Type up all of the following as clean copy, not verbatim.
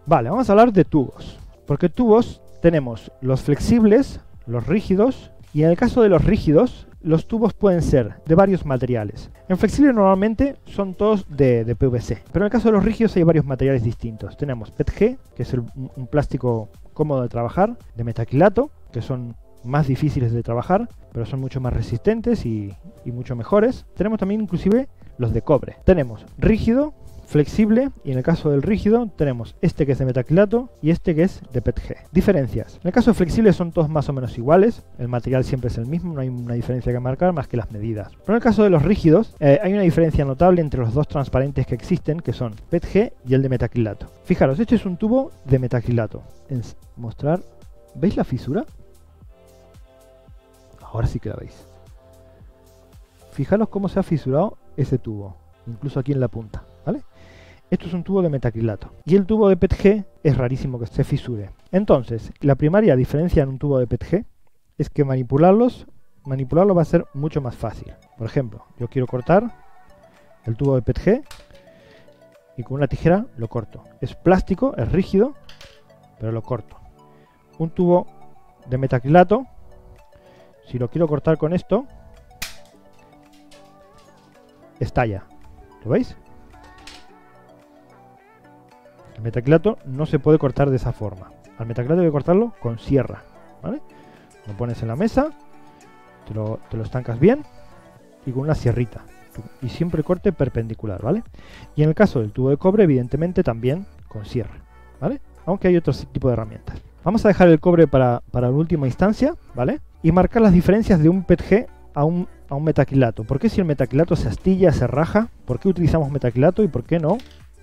Vale, vamos a hablar de tubos. Porque tubos tenemos los flexibles, los rígidos, y en el caso de los rígidos, los tubos pueden ser de varios materiales. En flexible normalmente son todos de PVC, pero en el caso de los rígidos hay varios materiales distintos. Tenemos PETG, que es un plástico cómodo de trabajar, de metacrilato, que son más difíciles de trabajar, pero son mucho más resistentes y mucho mejores. Tenemos también inclusive los de cobre. Tenemos rígido, flexible, y en el caso del rígido tenemos este que es de metacrilato y este que es de PETG. Diferencias: en el caso de flexible son todos más o menos iguales, el material siempre es el mismo, no hay una diferencia que marcar más que las medidas. Pero en el caso de los rígidos hay una diferencia notable entre los dos transparentes que existen, que son PETG y el de metacrilato. Fijaros, este es un tubo de metacrilato. Mostrar, ¿veis la fisura? Ahora sí que la veis. Fijaros cómo se ha fisurado ese tubo, incluso aquí en la punta, ¿vale? Esto es un tubo de metacrilato. Y el tubo de PETG es rarísimo que se fisure. Entonces, la primaria diferencia en un tubo de PETG es que manipularlo va a ser mucho más fácil. Por ejemplo, yo quiero cortar el tubo de PETG y con una tijera lo corto. Es plástico, es rígido, pero lo corto. Un tubo de metacrilato, si lo quiero cortar con esto, estalla. ¿Lo veis? El metacrilato no se puede cortar de esa forma. Al metacrilato hay que cortarlo con sierra, ¿vale? Lo pones en la mesa, te lo estancas bien y con una sierrita. Y siempre corte perpendicular, ¿vale? Y en el caso del tubo de cobre, evidentemente también con sierra, ¿vale? Aunque hay otro tipo de herramientas. Vamos a dejar el cobre para la última instancia, ¿vale? Y marcar las diferencias de un PETG a un metacrilato. ¿Por qué si el metacrilato se astilla, se raja? ¿Por qué utilizamos metacrilato y por qué no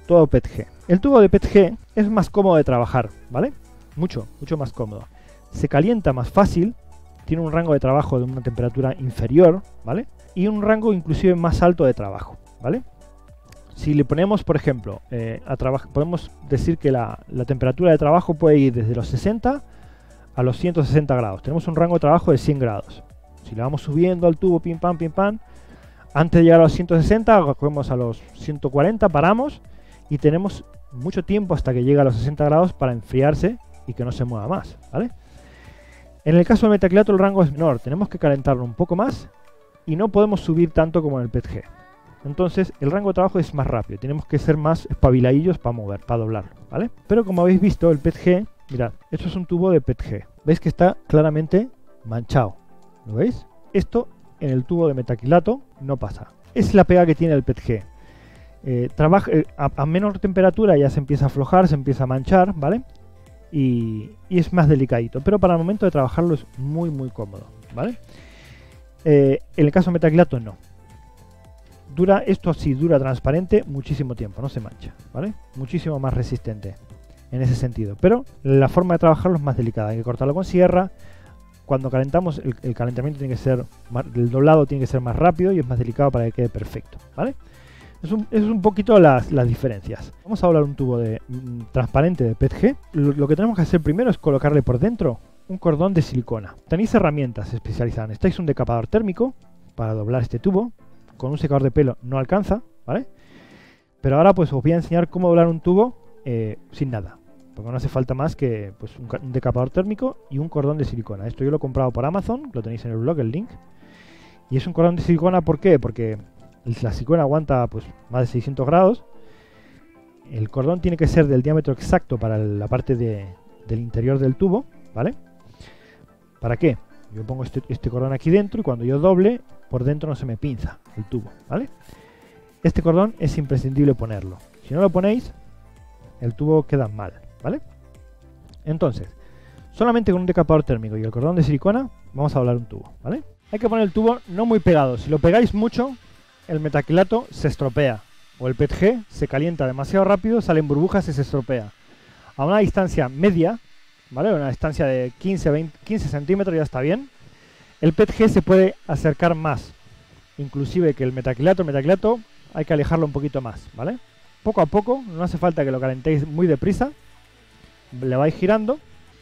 todo PETG? El tubo de PETG es más cómodo de trabajar, ¿vale? Mucho más cómodo. Se calienta más fácil, tiene un rango de trabajo de una temperatura inferior, ¿vale? Y un rango inclusive más alto de trabajo, ¿vale? Si le ponemos, por ejemplo, podemos decir que la temperatura de trabajo puede ir desde los 60 a los 160 grados. Tenemos un rango de trabajo de 100 grados. Si le vamos subiendo al tubo, pim pam, antes de llegar a los 160, cogemos a los 140, paramos y tenemos mucho tiempo hasta que llegue a los 60 grados para enfriarse y que no se mueva más, ¿vale? En el caso del metacrilato el rango es menor, tenemos que calentarlo un poco más y no podemos subir tanto como en el PETG. Entonces el rango de trabajo es más rápido, tenemos que ser más espabiladillos para doblarlo, ¿vale? Pero como habéis visto, el PETG, mirad, esto es un tubo de PETG, veis que está claramente manchado, ¿lo veis? Esto en el tubo de metacrilato no pasa, es la pega que tiene el PETG. A menor temperatura ya se empieza a aflojar, se empieza a manchar, ¿vale? Y es más delicadito, pero para el momento de trabajarlo es muy cómodo, ¿vale? En el caso de metacrilato no. Esto sí dura transparente muchísimo tiempo, no se mancha, ¿vale? Muchísimo más resistente en ese sentido, pero la forma de trabajarlo es más delicada, hay que cortarlo con sierra. Cuando calentamos, el calentamiento tiene que ser, el doblado tiene que ser más rápido y es más delicado para que quede perfecto, ¿vale? Es un poquito las diferencias. Vamos a hablar un tubo transparente de PETG. Lo que tenemos que hacer primero es colocarle por dentro un cordón de silicona. Tenéis herramientas especializadas. Necesitáis un decapador térmico para doblar este tubo. Con un secador de pelo no alcanza, ¿vale? Pero ahora pues os voy a enseñar cómo doblar un tubo sin nada. Porque no hace falta más que pues, un decapador térmico y un cordón de silicona. Esto yo lo he comprado por Amazon, lo tenéis en el blog, el link. Y es un cordón de silicona, ¿por qué? Porque la silicona aguanta pues más de 600 grados. El cordón tiene que ser del diámetro exacto para la parte del interior del tubo, ¿vale? ¿Para qué? Yo pongo este cordón aquí dentro y cuando yo doble, por dentro no se me pinza el tubo, ¿vale? Este cordón es imprescindible ponerlo. Si no lo ponéis, el tubo queda mal, ¿vale? Entonces, solamente con un decapador térmico y el cordón de silicona vamos a doblar un tubo, ¿vale? Hay que poner el tubo no muy pegado. Si lo pegáis mucho, el metacrilato se estropea o el PETG se calienta demasiado rápido, salen burbujas y se estropea. A una distancia media, ¿vale? Una distancia de 15 centímetros ya está bien. El PETG se puede acercar más, inclusive que el metacrilato. El metacrilato hay que alejarlo un poquito más, ¿vale? Poco a poco, no hace falta que lo calentéis muy deprisa. Le vais girando.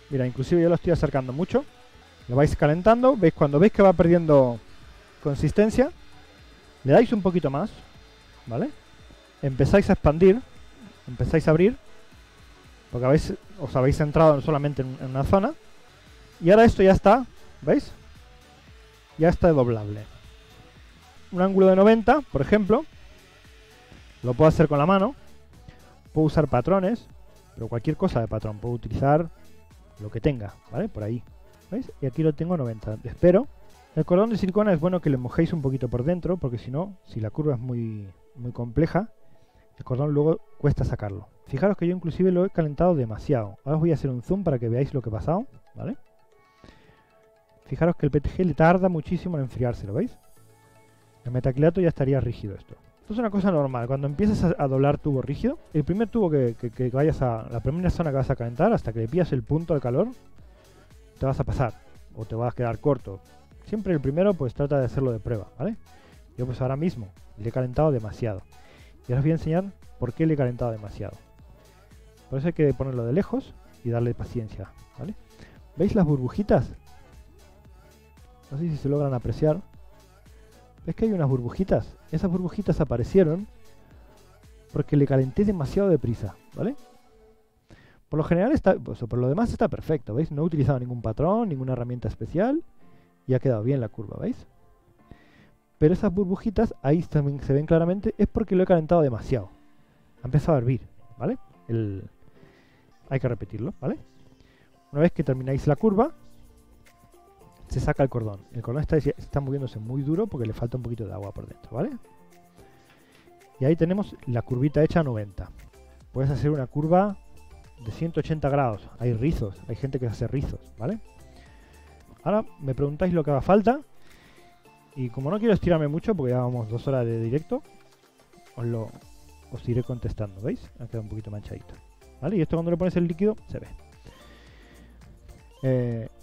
Mira, inclusive yo lo estoy acercando mucho. Lo vais calentando. ¿Veis? Cuando veis que va perdiendo consistencia, le dais un poquito más, ¿vale? Empezáis a expandir, empezáis a abrir porque os habéis centrado solamente en una zona. Y ahora esto ya está, ¿veis? Ya está doblable. Un ángulo de 90, por ejemplo, lo puedo hacer con la mano. Puedo usar patrones, pero cualquier cosa de patrón. Puedo utilizar lo que tenga, ¿vale? Por ahí, ¿veis? Y aquí lo tengo a 90. Espero. El cordón de silicona es bueno que le mojéis un poquito por dentro, porque si no, si la curva es muy compleja, el cordón luego cuesta sacarlo. Fijaros que yo inclusive lo he calentado demasiado. Ahora os voy a hacer un zoom para que veáis lo que ha pasado, ¿vale? Fijaros que el PETG le tarda muchísimo en enfriarse, ¿lo veis? El metacrilato ya estaría rígido esto. Esto es una cosa normal. Cuando empiezas a doblar tubo rígido, el primer tubo que vayas a... La primera zona que vas a calentar, hasta que le pillas el punto de calor, te vas a pasar. O te vas a quedar corto. Siempre el primero, pues trata de hacerlo de prueba, ¿vale? Yo pues ahora mismo le he calentado demasiado. Y ahora os voy a enseñar por qué le he calentado demasiado. Por eso hay que ponerlo de lejos y darle paciencia, ¿vale? ¿Veis las burbujitas? No sé si se logran apreciar. ¿Ves que hay unas burbujitas? Esas burbujitas aparecieron porque le calenté demasiado deprisa, ¿vale? Por lo general está, pues, por lo demás está perfecto, ¿veis? No he utilizado ningún patrón, ninguna herramienta especial y ha quedado bien la curva, ¿veis? Pero esas burbujitas, ahí también se ven claramente, es porque lo he calentado demasiado. Ha empezado a hervir, ¿vale? Hay que repetirlo, ¿vale? Una vez que termináis la curva, se saca el cordón. El cordón está moviéndose muy duro porque le falta un poquito de agua por dentro, ¿vale? Y ahí tenemos la curvita hecha a 90. Puedes hacer una curva de 180 grados. Hay rizos, hay gente que hace rizos, ¿vale? Ahora me preguntáis lo que haga falta. Y como no quiero estirarme mucho, porque ya vamos 2 horas de directo, os iré contestando, ¿veis? Ha quedado un poquito manchadito, ¿vale? Y esto cuando le pones el líquido, se ve.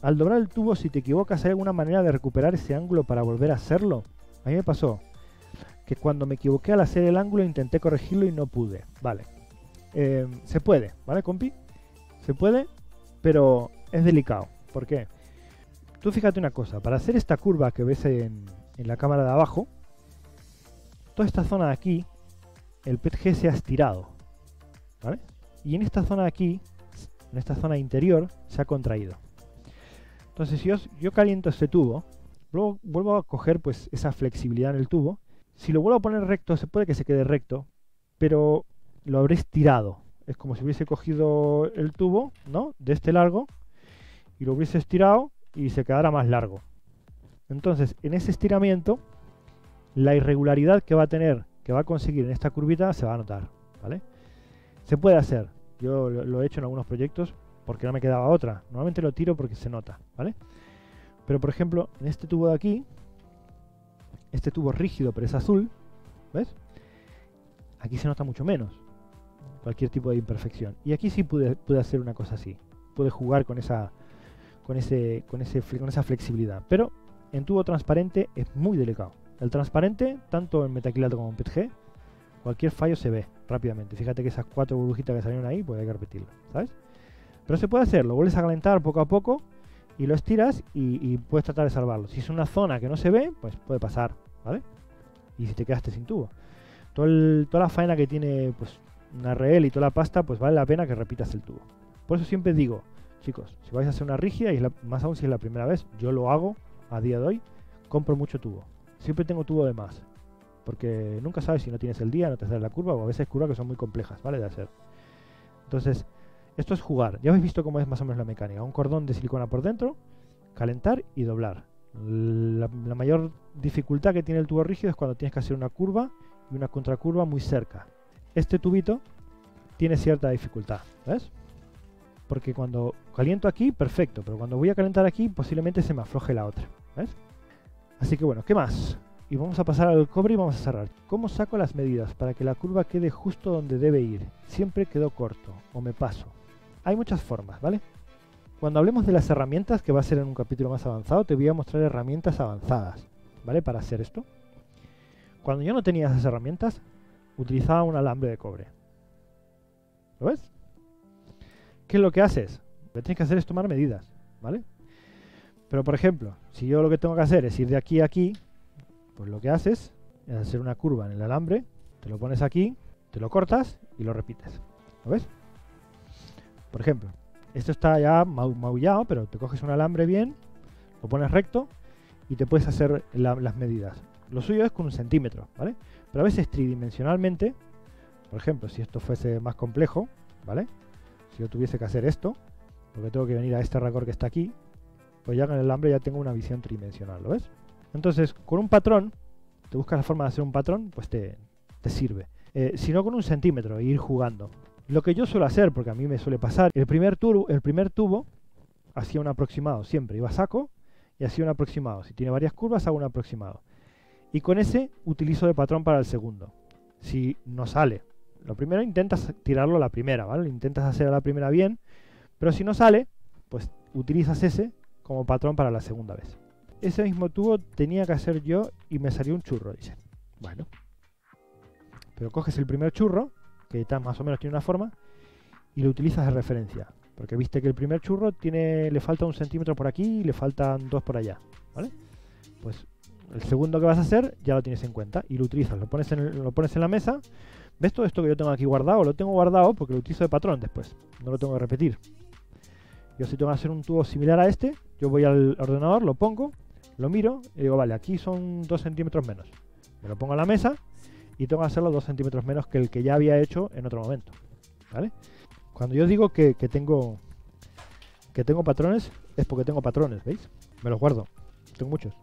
Al doblar el tubo, si te equivocas, ¿hay alguna manera de recuperar ese ángulo para volver a hacerlo? A mí me pasó que cuando me equivoqué al hacer el ángulo intenté corregirlo y no pude. Vale. Se puede, ¿vale, compi? Se puede, pero es delicado. ¿Por qué? Tú fíjate una cosa. Para hacer esta curva que ves en la cámara de abajo, toda esta zona de aquí, el PETG se ha estirado, ¿vale? Y en esta zona de aquí, en esta zona interior, se ha contraído. Entonces, si yo caliento este tubo, luego vuelvo a coger pues esa flexibilidad en el tubo. Si lo vuelvo a poner recto, se puede que se quede recto, pero lo habré estirado. Es como si hubiese cogido el tubo, ¿no? De este largo, y lo hubiese estirado y se quedara más largo. Entonces, en ese estiramiento, la irregularidad que va a tener, que va a conseguir en esta curvita, se va a notar, ¿vale? Se puede hacer. Yo lo he hecho en algunos proyectos porque no me quedaba otra. Normalmente lo tiro porque se nota, ¿vale? Pero por ejemplo, en este tubo de aquí, este tubo rígido pero es azul, ¿ves? Aquí se nota mucho menos cualquier tipo de imperfección. Y aquí sí pude hacer una cosa así. Pude jugar con esa flexibilidad. Pero en tubo transparente es muy delicado. El transparente, tanto en metacrilato como en PETG, cualquier fallo se ve rápidamente. Fíjate que esas 4 burbujitas que salieron ahí, pues hay que repetirlo, ¿sabes? Pero se puede hacer, lo vuelves a calentar poco a poco y lo estiras y puedes tratar de salvarlo. Si es una zona que no se ve, pues puede pasar, ¿vale? Y si te quedaste sin tubo. Toda la faena que tiene pues una RL y toda la pasta, pues vale la pena que repitas el tubo. Por eso siempre digo, chicos, si vais a hacer una rígida, y más aún si es la primera vez, yo lo hago a día de hoy, compro mucho tubo. Siempre tengo tubo de más. Porque nunca sabes si no tienes el día, no te sale la curva, o a veces curvas que son muy complejas, ¿vale? De hacer. Entonces, esto es jugar. Ya habéis visto cómo es más o menos la mecánica. Un cordón de silicona por dentro, calentar y doblar. La mayor dificultad que tiene el tubo rígido es cuando tienes que hacer una curva y una contracurva muy cerca. Este tubito tiene cierta dificultad, ¿ves? Porque cuando caliento aquí, perfecto, pero cuando voy a calentar aquí, posiblemente se me afloje la otra, ¿ves? Así que bueno, ¿qué más? Y vamos a pasar al cobre y vamos a cerrar. ¿Cómo saco las medidas para que la curva quede justo donde debe ir? Siempre quedo corto o me paso. Hay muchas formas, ¿vale? Cuando hablemos de las herramientas, que va a ser en un capítulo más avanzado, te voy a mostrar herramientas avanzadas, ¿vale? Para hacer esto. Cuando yo no tenía esas herramientas, utilizaba un alambre de cobre. ¿Lo ves? ¿Qué es lo que haces? Lo que tienes que hacer es tomar medidas, ¿vale? Pero por ejemplo, si yo lo que tengo que hacer es ir de aquí a aquí, pues lo que haces es hacer una curva en el alambre, te lo pones aquí, te lo cortas y lo repites. ¿Lo ves? Por ejemplo, esto está ya maullado, pero te coges un alambre bien, lo pones recto y te puedes hacer las medidas. Lo suyo es con 1 centímetro, ¿vale? Pero a veces tridimensionalmente, por ejemplo, si esto fuese más complejo, ¿vale? Si yo tuviese que hacer esto, porque tengo que venir a este racor que está aquí, pues ya con el alambre ya tengo una visión tridimensional, ¿lo ves? Entonces, con un patrón, te buscas la forma de hacer un patrón, pues te sirve. Si no, con 1 centímetro, e ir jugando. Lo que yo suelo hacer, porque a mí me suele pasar, el primer tubo hacía un aproximado, siempre iba a saco y hacía un aproximado. Si tiene varias curvas, hago un aproximado. Y con ese utilizo de patrón para el segundo. Si no sale, lo primero intentas tirarlo a la primera, ¿vale? Intentas hacer a la primera bien, pero si no sale, pues utilizas ese como patrón para la segunda vez. Ese mismo tubo tenía que hacer yo y me salió un churro, dice. Bueno, pero coges el primer churro, que más o menos tiene una forma, y lo utilizas de referencia. Porque viste que el primer churro le falta 1 centímetro por aquí y le faltan 2 por allá, ¿vale? Pues el segundo que vas a hacer ya lo tienes en cuenta y lo utilizas, lo pones en la mesa. ¿Ves todo esto que yo tengo aquí guardado? Lo tengo guardado porque lo utilizo de patrón después, no lo tengo que repetir. Yo si tengo que hacer un tubo similar a este, yo voy al ordenador, lo pongo, lo miro y digo, vale, aquí son 2 centímetros menos. Me lo pongo a la mesa y tengo que hacerlo 2 centímetros menos que el que ya había hecho en otro momento, ¿vale? Cuando yo digo que tengo patrones, es porque tengo patrones, ¿veis? Me los guardo, tengo muchos.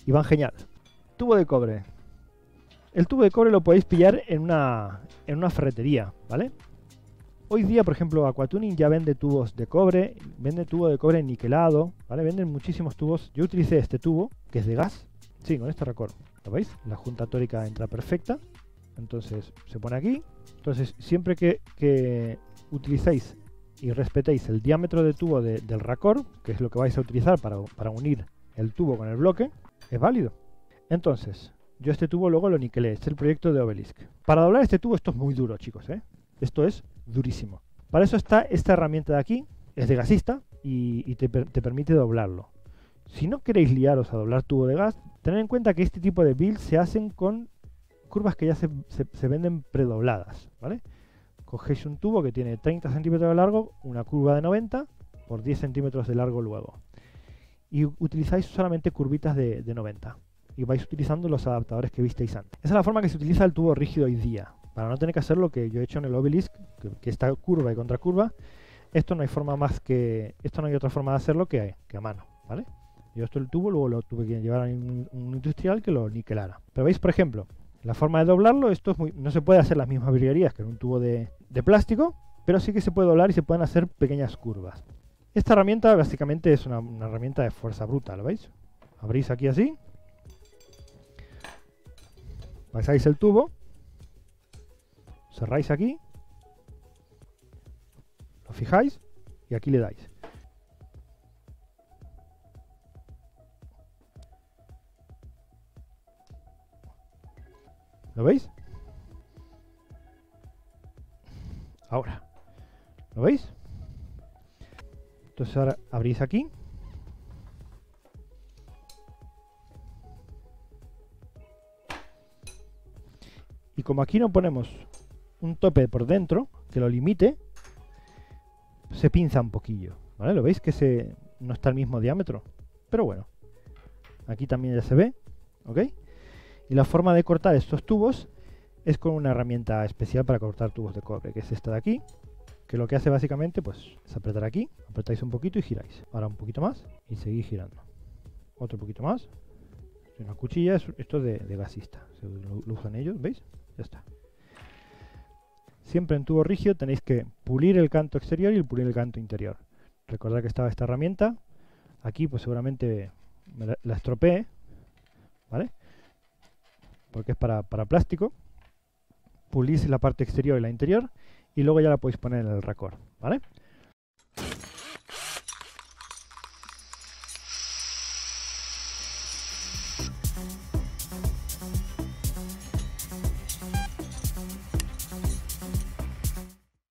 Y van genial. Tubo de cobre. El tubo de cobre lo podéis pillar en una ferretería, ¿vale? Hoy día, por ejemplo, Aquatuning ya vende tubos de cobre, vende tubo de cobre niquelado, ¿vale? Venden muchísimos tubos. Yo utilicé este tubo, que es de gas, sí, con este racor. ¿Lo veis? La junta tórica entra perfecta. Entonces, se pone aquí. Entonces, siempre que utilicéis y respetéis el diámetro de tubo del racor, que es lo que vais a utilizar para unir el tubo con el bloque, es válido. Entonces, yo este tubo luego lo niquelé. Este es el proyecto de Obelisk. Para doblar este tubo, esto es muy duro, chicos, ¿eh? Esto es durísimo. Para eso está esta herramienta de aquí. Es de gasista y te permite doblarlo. Si no queréis liaros a doblar tubo de gas, tened en cuenta que este tipo de builds se hacen con curvas que ya se venden predobladas, ¿vale? Cogéis un tubo que tiene 30 centímetros de largo, una curva de 90 por 10 centímetros de largo luego. Y utilizáis solamente curvitas de 90. Y vais utilizando los adaptadores que visteis antes. Esa es la forma que se utiliza el tubo rígido hoy día. Para no tener que hacer lo que yo he hecho en el Obelisk, que está curva y contracurva. Esto no hay otra forma de hacerlo que a mano, ¿vale? Yo el tubo luego lo tuve que llevar a un industrial que lo niquelara. Pero veis, por ejemplo, la forma de doblarlo, no se puede hacer las mismas virguerías que en un tubo de plástico, pero sí que se puede doblar y se pueden hacer pequeñas curvas. Esta herramienta básicamente es una herramienta de fuerza bruta, ¿lo veis? Abrís aquí así, pasáis el tubo, cerráis aquí, lo fijáis y aquí le dais. ¿Lo veis? Ahora, ¿lo veis? Entonces ahora abrís aquí. Y como aquí no ponemos un tope por dentro que lo limite, se pinza un poquillo, ¿vale? ¿Lo veis? Que no está al mismo diámetro. Pero bueno, aquí también ya se ve, ¿ok? Y la forma de cortar estos tubos es con una herramienta especial para cortar tubos de cobre, que es esta de aquí, que lo que hace básicamente pues es apretar aquí, apretáis un poquito y giráis. Ahora un poquito más y seguís girando. Otro poquito más. Una cuchilla, esto es de gasista, lo usan ellos, ¿veis? Ya está. Siempre en tubo rígido tenéis que pulir el canto exterior y pulir el canto interior. Recordad que estaba esta herramienta. Aquí pues seguramente la estropeé, ¿vale? Porque es para plástico. Pulís la parte exterior y la interior y luego ya la podéis poner en el racor, ¿vale?